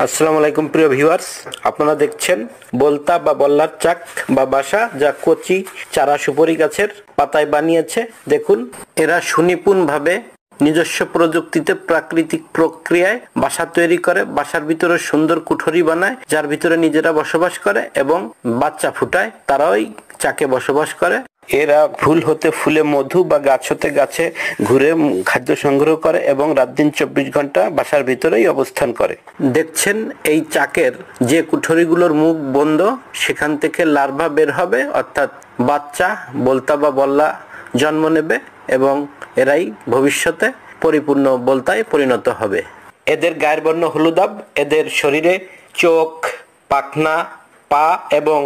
আসসালামু আলাইকুম প্রিয় ভিউয়ার্স, আপনারা দেখছেন বলতা বা বল্লার চাক বা বাসা, যা কচি চারা সুপারি গাছের পাতায় বানিয়েছে। দেখুন, এরা সুনিপুণভাবে নিজস্ব প্রযুক্তিতে প্রাকৃতিক প্রক্রিয়ায় বাসা তৈরি করে, বাসার ভিতরে সুন্দর কুঠরি বানায়, যার ভিতরে নিজেরা বসবাস করে এবং বাচ্চা ফুটায়। তারাও চাকে বসবাস করে। এরা ফুল হতে ফুলে মধু বা গাছ হতে গাছে ঘুরে খাদ্য সংগ্রহ করে এবং রাত দিন 24 ঘন্টা বাসার ভিতরেই অবস্থান করে। দেখছেন, এই চাকের যে কুঠরিগুলোর মুখ বন্ধ, সেখান থেকে লার্ভা বের হবে, অর্থাৎ বাচ্চা বলতা বা বল্লা জন্ম নেবে এবং এরাই ভবিষ্যতে পরিপূর্ণ বলতায় পরিণত হবে। এদের গায়ের বর্ণ হলুদাভ। এদের শরীরে চোখ, পাখনা, পা এবং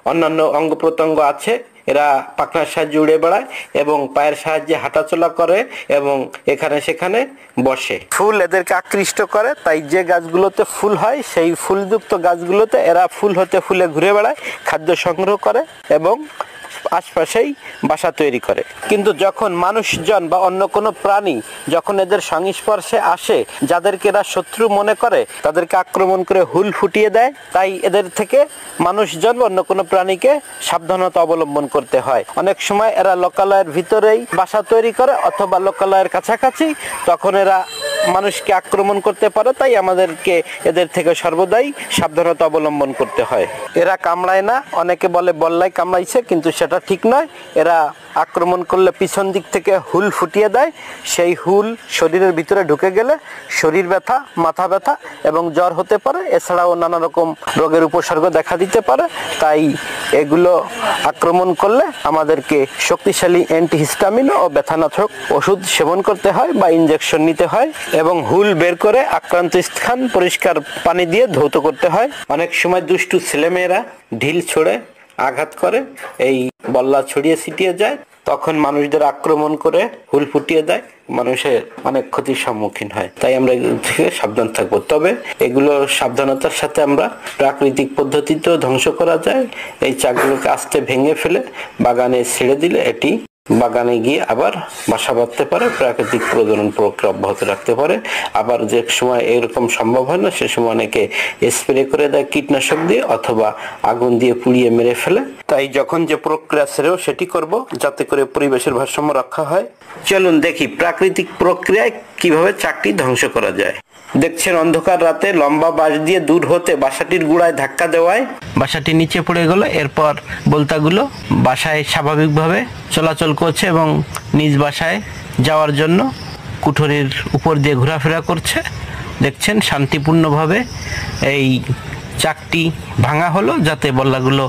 অন্যান্য অঙ্গ প্রত্যঙ্গ আছে। এরা পাখনার সাহায্যে উড়ে বেড়ায় এবং পায়ের সাহায্যে হাঁটাচলা করে এবং এখানে সেখানে বসে। ফুল এদেরকে আকৃষ্ট করে, তাই যে গাছগুলোতে ফুল হয় সেই ফুলযুক্ত গাছগুলোতে এরা ফুল হতে ফুলে ঘুরে বেড়ায়, খাদ্য সংগ্রহ করে এবং আশপাশেই বাসা তৈরি করে। কিন্তু যখন মানুষজন বা অন্য কোনো প্রাণী যখন এদের সংস্পর্শে আসে, যাদেরকে এরা শত্রু মনে করে, তাদেরকে আক্রমণ করে হুল ফুটিয়ে দেয়। তাই এদের থেকে মানুষজন বা অন্য কোনো প্রাণীকে সাবধানতা অবলম্বন করতে হয়। অনেক সময় এরা লোকালয়ের ভিতরেই বাসা তৈরি করে অথবা লোকালয়ের কাছাকাছি, তখন এরা মানুষকে আক্রমণ করতে পারে। তাই আমাদেরকে এদের থেকে সর্বদাই সাবধানতা অবলম্বন করতে হয়। এরা কামড়ায় না, অনেকে বলে বল্লায় কামড়াইছে, কিন্তু সেটা ঠিক নয়। এরা আক্রমণ করলে পিছন দিক থেকে হুল ফুটিয়ে দেয়। সেই হুল শরীরের ভিতরে ঢুকে গেলে শরীর ব্যথা, মাথা ব্যথা এবং জ্বর হতে পারে। এছাড়াও নানা রকম রোগের উপসর্গ দেখা দিতে পারে। তাই এগুলো আক্রমণ করলে আমাদেরকে শক্তিশালী অ্যান্টিহিস্টামিন ও ব্যথানাশক ওষুধ সেবন করতে হয় বা ইনজেকশন নিতে হয় এবং হুল বের করে আক্রান্ত স্থান পরিষ্কার পানি দিয়ে ধৌত করতে হয়। অনেক সময় দুষ্টু ছেলেমেয়েরা ঢিল ছুঁড়ে আঘাত করে, এই বল্লা ছড়িয়ে ছিটিয়ে যায়, তখন মানুষদের আক্রমণ করে হুল ফুটিয়ে দেয়, মানুষের অনেক ক্ষতির সম্মুখীন হয়। তাই আমরা এগুলো থেকে সাবধান থাকবো। তবে এগুলো সাবধানতার সাথে আমরা প্রাকৃতিক পদ্ধতিতেও ধ্বংস করা যায়। এই চাকগুলোকে আস্তে ভেঙে ফেলে বাগানে ছেড়ে দিলে এটি বাগানে গিয়ে আবার বাসা বাঁধতে পারে, প্রাকৃতিক প্রজনন প্রক্রিয়া অব্যাহত রাখতে পারে। আবার যে সময় এরকম সম্ভব হয় না, সে সময় অনেকে স্প্রে করে দেয় কীটনাশক দিয়ে অথবা আগুন দিয়ে পুড়িয়ে মেরে ফেলে। তাই যখন যে প্রক্রিয়া ছেড়েও সেটি করব, যাতে করে পরিবেশের ভারসাম্য রক্ষা হয়। চলুন দেখি প্রাকৃতিক প্রক্রিয়ায় কিভাবে চাকটি ধ্বংস করা যায়। দেখছেন, অন্ধকার রাতে লম্বা বাঁশ দিয়ে দূর হতে বাসাটির গুড়ায় ধাক্কা দেওয়ায় বাসাটি নিচে পড়ে গেল। এরপর বলতাগুলো বাসায় স্বাভাবিকভাবে চলাচল করছে এবং নিজ বাসায় যাওয়ার জন্য কুঠরির উপর দিয়ে ঘোরাফেরা করছে। দেখছেন, শান্তিপূর্ণভাবে এই চাকটি ভাঙা হলো, যাতে বল্লাগুলো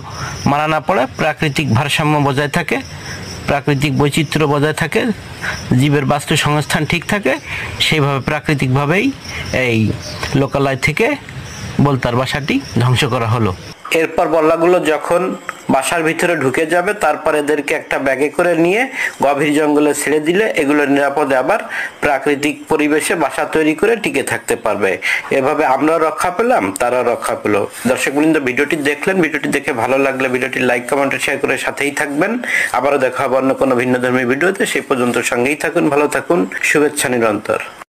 মারা না পড়ে, প্রাকৃতিক ভারসাম্য বজায় থাকে, প্রাকৃতিক বৈচিত্র্য বজায় থাকে, জীবের বাস্তু সংস্থান ঠিক থাকে। সেইভাবে প্রাকৃতিকভাবেই এই লোকালয় থেকে বলতার বাসাটি ধ্বংস করা হলো। এরপর বল্লাগুলো যখন বাসার ভিতরে ঢুকে যাবে, তারপর এদেরকে একটা ব্যাগে করে নিয়ে গভীর জঙ্গলে ছেড়ে দিলে এগুলো নিরাপদে আবার প্রাকৃতিক পরিবেশে বাসা তৈরি করে টিকে থাকতে পারবে। এভাবে আমরাও রক্ষা পেলাম, তারাও রক্ষা পেল। দর্শকবৃন্দ, ভিডিওটি দেখলেন, ভিডিওটি দেখে ভালো লাগলে ভিডিওটি লাইক, কমেন্ট, শেয়ার করে সাথেই থাকবেন। আবারও দেখা হবে অন্য কোনো ভিন্ন ধর্মী ভিডিওতে। সেই পর্যন্ত সঙ্গেই থাকুন, ভালো থাকুন, শুভেচ্ছা নিরন্তর।